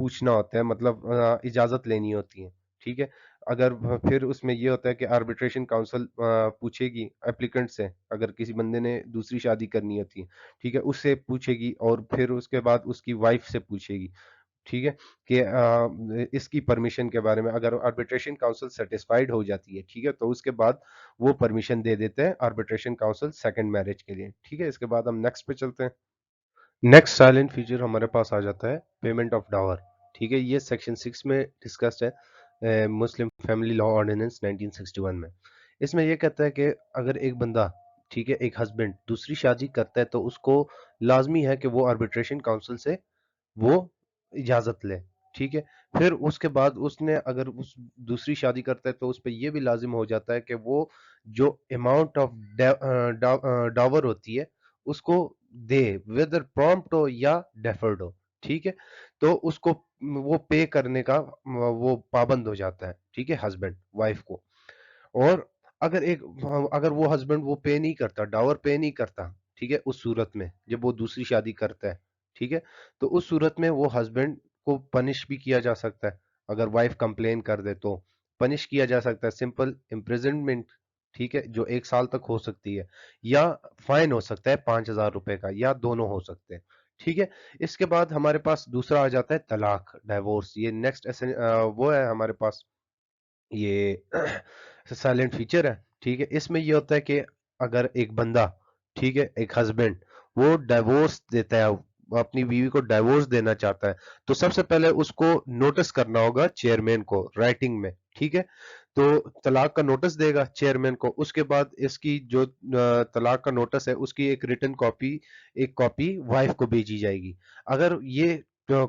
پوچھنا ہوتا ہے، مطلب اجازت لینی ہوتی ہے، ٹھیک ہے۔ اگر پھر اس میں یہ ہوتا ہے کہ آربیٹریشن کاؤنسل پوچھے گی اپلیکنٹ سے، اگر کسی بندے نے دوسری شادی کرنی ہوتی ہے، ٹھیک ہے، اس سے پوچھے گی، اور پھر اس کے بعد اس کی وائف سے پوچھے گی، ٹھیک ہے، کہ اس کی پرمیشن کے بارے میں۔ اگر آربیٹریشن کاؤنسل سیٹسفائیڈ ہو جاتی ہے، ٹھیک ہے، تو اس کے بعد وہ پرمیشن دے دیتے ہیں آربیٹریشن کاؤنسل سیکنڈ میرج کے لیے، ٹھیک ہے۔ اس کے بعد ہم نیکسٹ پہ چلتے ہیں۔ نیکسٹ سائلنٹ فیچر ہمارے پاس آ جاتا ہے پیمنٹ آف ڈاور، ٹھیک ہے۔ یہ سیکشن 6 میں ڈسکسڈ ہے، مسلم فیملی لا آرڈیننس 1961 میں۔ اس میں یہ کہتا ہے کہ اگر ایک بندہ، ٹھیک ہے، ایک ہسبینڈ دوسری شادی کرتا ہے تو اس کو لازمی ہے کہ وہ آربیٹریشن کاؤنسل سے وہ اجازت لے، ٹھیک ہے۔ پھر اس کے بعد اس نے اگر اس دوسری شادی کرتا ہے تو اس پہ یہ بھی لازم ہو جاتا ہے کہ وہ جو اماؤنٹ آف ڈاور ہوتی ہے اس کو دے، ویدر پرومپٹ ہو یا ڈیفرڈ ہو، ٹھیک ہے۔ تو اس کو وہ پے کرنے کا وہ پابند ہو جاتا ہے، ٹھیک ہے، ہسبینڈ وائف کو۔ اور اگر وہ ہسبینڈ وہ پے نہیں کرتا، ڈاور پے نہیں کرتا، ٹھیک ہے، اس صورت میں جب وہ دوسری شادی کرتا ہے، ٹھیک ہے، تو اس صورت میں وہ ہسبینڈ کو پنش بھی کیا جا سکتا ہے۔ اگر وائف کمپلین کر دے تو پنش کیا جا سکتا ہے، سمپل امپریزنمنٹ، ٹھیک ہے، جو 1 سال تک ہو سکتی ہے، یا فائن ہو سکتا ہے 5,000 روپے کا، یا دونوں ہو سکتے ہیں، ٹھیک ہے۔ اس کے بعد ہمارے پاس دوسرا آ جاتا ہے طلاق، ڈائیورس۔ یہ نیکسٹ وہ ہے ہمارے پاس، یہ سائلنٹ فیچر ہے، ٹھیک ہے۔ اس میں یہ ہوتا ہے کہ اگر ایک بندہ، ٹھیک ہے، ایک ہسبینڈ وہ ڈائیورس دیتا ہے، وہ اپنی بیوی کو ڈائیورس دینا چاہتا ہے، تو سب سے پہلے اس کو نوٹس کرنا ہوگا چیئرمین کو رائٹنگ میں، ٹھیک ہے۔ تو طلاق کا نوٹس دے گا چیئرمین کو، اس کے بعد اس کی جو طلاق کا نوٹس ہے اس کی ایک ریٹن کاپی، ایک کاپی وائف کو بھیجی جائے گی۔ اگر یہ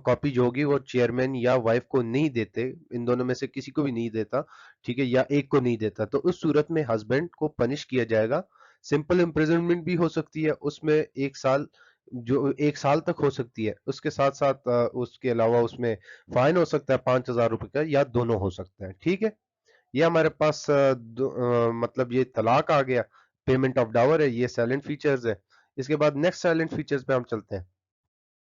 کاپی جو ہوگی وہ چیئرمین یا وائف کو نہیں دیتے، ان دونوں میں سے کسی کو بھی نہیں دیتا، ٹھیک ہے، یا ایک کو نہیں دیتا، تو اس صورت میں ہسبینڈ کو پنش کیا جائے گا۔ سمپل امپریزنمنٹ بھی ہو سکتی ہے، اس میں 1 سال، جو 1 سال تک ہو سکتی ہے، اس کے ساتھ ساتھ اس کے علاوہ اس میں فائن ہو سکتا ہے 5,000 روپے کا، یا دونوں ہو سکتا ہے، ٹھیک ہے۔ یہ ہمارے پاس مطلب یہ طلاق آ گیا، پیمنٹ آف ڈاور ہے، یہ سائلنٹ فیچرز ہے۔ اس کے بعد نیکسٹ سائلنٹ فیچرز پہ ہم چلتے ہیں۔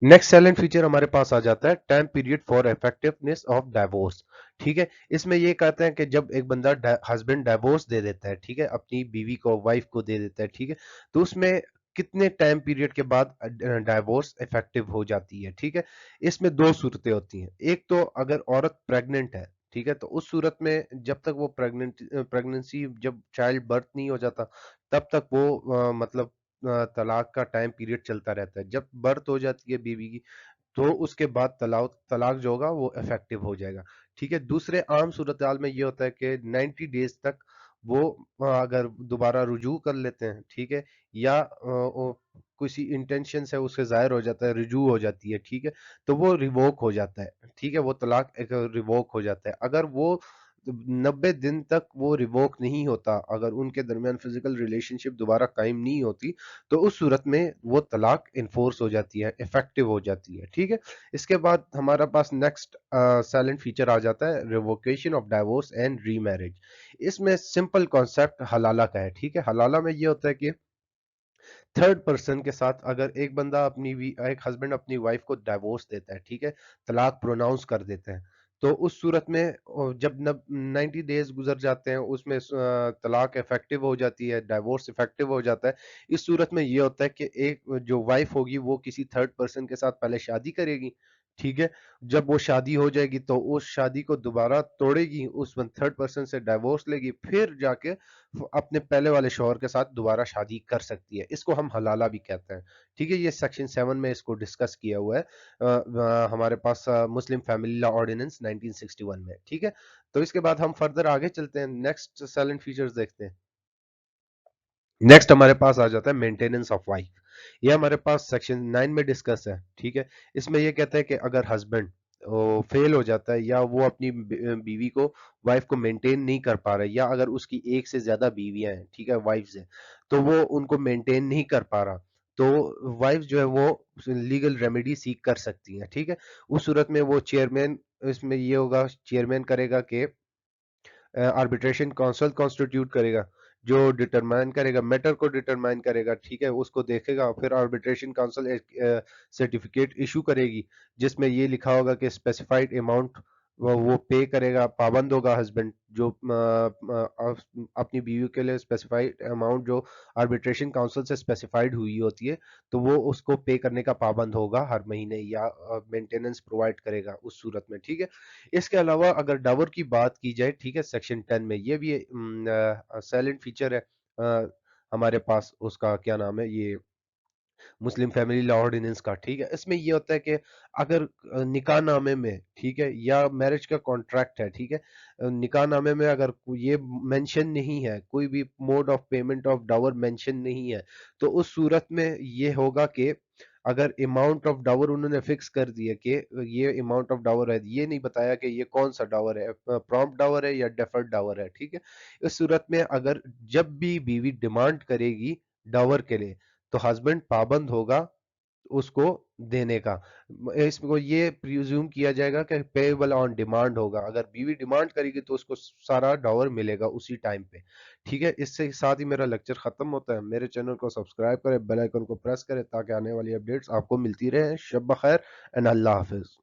نیکسٹ سائلنٹ فیچر ہمارے پاس آ جاتا ہے time period for effectiveness of divorce, ٹھیک ہے۔ اس میں یہ کہتے ہیں کہ جب ایک بندہ ہسبینڈ ڈائیورس دے دیتا ہے، ٹھیک ہے، اپنی بیوی کو، وائف کو دے دیتا ہے، ٹھیک ہے، تو اس میں کتنے ٹائم پیریڈ کے بعد ڈائیورس افیکٹو ہو جاتی ہے، ٹھیک ہے۔ اس میں 2 صورتیں ہوتی ہیں، ایک تو اگر عورت پریگننٹ ہے، ٹھیک ہے، تو اس صورت میں جب تک وہ پریگننسی، جب چائلڈ برتھ نہیں ہو جاتا تب تک وہ مطلب طلاق کا ٹائم پیریڈ چلتا رہتا ہے۔ جب برتھ ہو جاتی ہے بیوی کی تو اس کے بعد طلاق جو ہوگا وہ افیکٹو ہو جائے گا، ٹھیک ہے۔ دوسرے عام صورتحال میں یہ ہوتا ہے کہ 90 days تک وہ اگر دوبارہ رجوع کر لیتے ہیں، ٹھیک ہے، یا کسی انٹینشن سے اس سے ظاہر ہو جاتا ہے، رجوع ہو جاتی ہے، ٹھیک ہے، تو وہ ریووک ہو جاتا ہے، ٹھیک ہے، وہ طلاق ایک ریووک ہو جاتا ہے۔ اگر وہ 90 دن تک وہ ریووک نہیں ہوتا، اگر ان کے درمیان فزیکل ریلیشن شپ دوبارہ قائم نہیں ہوتی، تو اس صورت میں وہ طلاق انفورس ہو جاتی ہے، افیکٹو ہو جاتی ہے، ٹھیک ہے۔ اس کے بعد ہمارا پاس نیکسٹ سائلنٹ فیچر آ جاتا ہے revocation of divorce and remarriage. اس میں سمپل کانسیپٹ حلالہ کا ہے، ٹھیک ہے۔ حلالہ میں یہ ہوتا ہے کہ تھرڈ پرسن کے ساتھ اگر ایک ہسبینڈ اپنی وائف کو ڈائیورس دیتا ہے، ٹھیک ہے، طلاق پروناؤنس کر دیتے ہیں، تو اس صورت میں جب 90 days گزر جاتے ہیں، اس میں طلاق افیکٹو ہو جاتی ہے، ڈائیورس افیکٹو ہو جاتا ہے۔ اس صورت میں یہ ہوتا ہے کہ ایک جو وائف ہوگی وہ کسی تھرڈ پرسن کے ساتھ پہلے شادی کرے گی، ٹھیک ہے۔ جب وہ شادی ہو جائے گی تو اس شادی کو دوبارہ توڑے گی، اس تھرڈ پرسن سے ڈائیورس لے گی، پھر جا کے اپنے پہلے والے شوہر کے ساتھ دوبارہ شادی کر سکتی ہے۔ اس کو ہم حلالہ بھی کہتے ہیں، ٹھیک ہے۔ یہ سیکشن 7 میں اس کو ڈسکس کیا ہوا ہے ہمارے پاس مسلم فیملی لا آرڈیننس 1961 میں، ٹھیک ہے۔ تو اس کے بعد ہم فردر آگے چلتے ہیں، نیکسٹ سائلنٹ فیچرز دیکھتے ہیں۔ نیکسٹ ہمارے پاس آ جاتا ہے مینٹیننس آف وائف، یہ ہمارے پاس سیکشن 9 میں ڈسکس ہے، ٹھیک ہے۔ اس میں یہ کہتا ہے کہ اگر ہسبینڈ فیل ہو جاتا ہے، یا وہ اپنی بیوی کو، وائف کو مینٹین نہیں کر پا رہا ہے، یا اگر اس کی ایک سے زیادہ بیویاں ہیں، ٹھیک ہے، وائفز ہیں، تو وہ ان کو مینٹین نہیں کر پا رہا، تو وائف جو ہے وہ لیگل ریمیڈی سیک کر سکتی ہیں، ٹھیک ہے۔ اس صورت میں وہ چیئرمین، اس میں یہ ہوگا چیئرمین کرے گا کہ آربیٹریشن کونسل کانسٹیٹیوٹ کرے گا، جو ڈٹرمائن کرے گا، میٹر کو ڈٹرمائن کرے گا، ٹھیک ہے، اس کو دیکھے گا، پھر آربیٹریشن کاؤنسل ایک سرٹیفکیٹ ایشو کرے گی جس میں یہ لکھا ہوگا کہ اسپیسیفائڈ اماؤنٹ وہ پے کرے گا، پابند ہوگا ہسبینڈ جو اپنی بیوی کے لیے اسپیسیفائڈ اماؤنٹ جو آربیٹریشن کاؤنسل سے اسپیسیفائڈ ہوئی ہوتی ہے تو وہ اس کو پے کرنے کا پابند ہوگا ہر مہینے، یا مینٹیننس پرووائڈ کرے گا اس صورت میں، ٹھیک ہے۔ اس کے علاوہ اگر ڈاور کی بات کی جائے، ٹھیک ہے، سیکشن 10 میں یہ بھی سائلنٹ فیچر ہے ہمارے پاس، اس کا کیا نام ہے، یہ مسلم فیملی لا آرڈیننس کا، ٹھیک ہے۔ اس میں یہ ہوتا ہے کہ اگر نکاح نامے میں، ٹھیک ہے، یا میرج کا کانٹریکٹ ہے، ٹھیک ہے، نکاح نامے میں اگر یہ مینشن نہیں ہے، کوئی بھی mode of payment of dower mention نہیں ہے، تو اس صورت میں یہ ہوگا کہ اگر اماؤنٹ آف ڈاور انہوں نے فکس کر دیا کہ یہ اماؤنٹ آف ڈاور ہے، یہ نہیں بتایا کہ یہ کون سا ڈاور ہے، پرومپٹ ڈاور ہے یا ڈیفرڈ ڈاور ہے، ٹھیک ہے، اس صورت میں اگر جب بھی بیوی ڈیمانڈ کرے گی ڈاور کے لیے تو ہسبینڈ پابند ہوگا اس کو دینے کا، اس کو یہ پریزیوم کیا جائے گا کہ پیبل آن ڈیمانڈ ہوگا، اگر بیوی ڈیمانڈ کرے گی تو اس کو سارا ڈاور ملے گا اسی ٹائم پہ، ٹھیک ہے۔ اس سے ساتھ ہی میرا لیکچر ختم ہوتا ہے، میرے چینل کو سبسکرائب کریں، بیل آئیکن کو پریس کریں تاکہ آنے والی اپڈیٹس آپ کو ملتی رہیں۔ شب بخیر اینڈ اللہ حافظ۔